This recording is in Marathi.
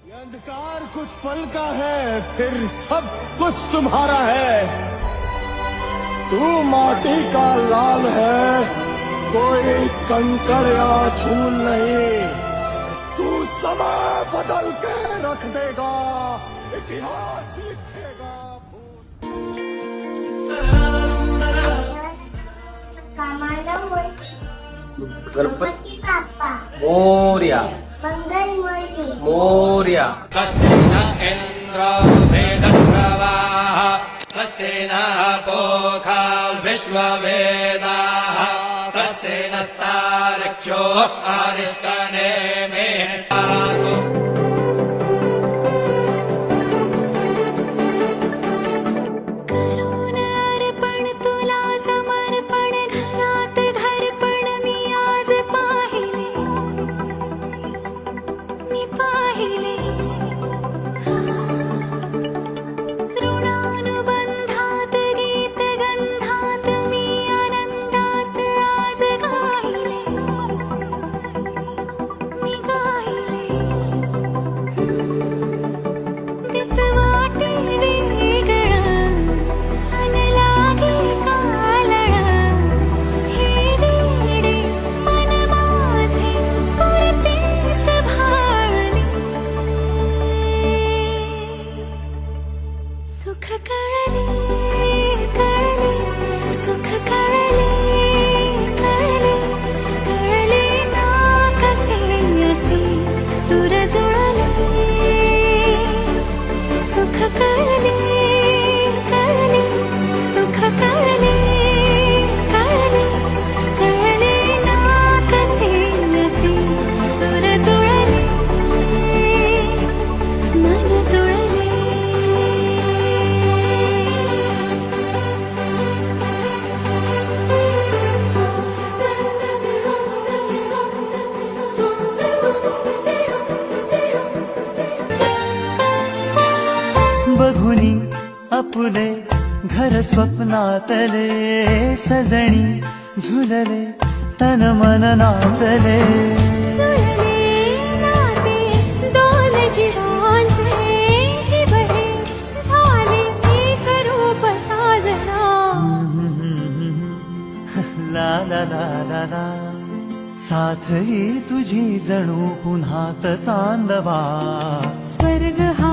ये अंधकार कुछ पल का है, फिर सब कुछ तुम्हारा है। तू माटी का लाल है, कोई कंकड़ या धूल नहीं। तू समय बदल के रख देगा, इतिहास लिखेगा। गणपती बाप्पा मोर्या मंगल मूर्ती मोर्या. स्वस्ति न इन्द्रो वेदश्रवाः स्वस्ति नः पूषा विश्ववेदाः स्वस्ति नस्तार्क्ष्यो अरिष्टनेमिः पातु. करून अर्पण तुला समर्पण घरात घरपण मी आज पाहिले ऋणानुबंधात गीत गंधात मी आनंदात आज गाहिले दिस वाटे वेगळं अन लागे कालळं हे वेडे मन माझे पुरतेच भाळले सुख कळले कळले सुख कळले कळले कळले ना कसे असे सुर जुळले सुख कळले कळले सुख कळले कळले कळले ना कसे असे सुर जुळले मन जुळले. बघुनी आपुले घर स्वप्नातले सजणी झुलले तन मन नाचले जुळले नाते दोन जीवांचे जीव हे झाले एक रूप साजना ला ला ला ला ला साथ ही तुझी जणू पुन्हात चांदवा स्वर्ग हा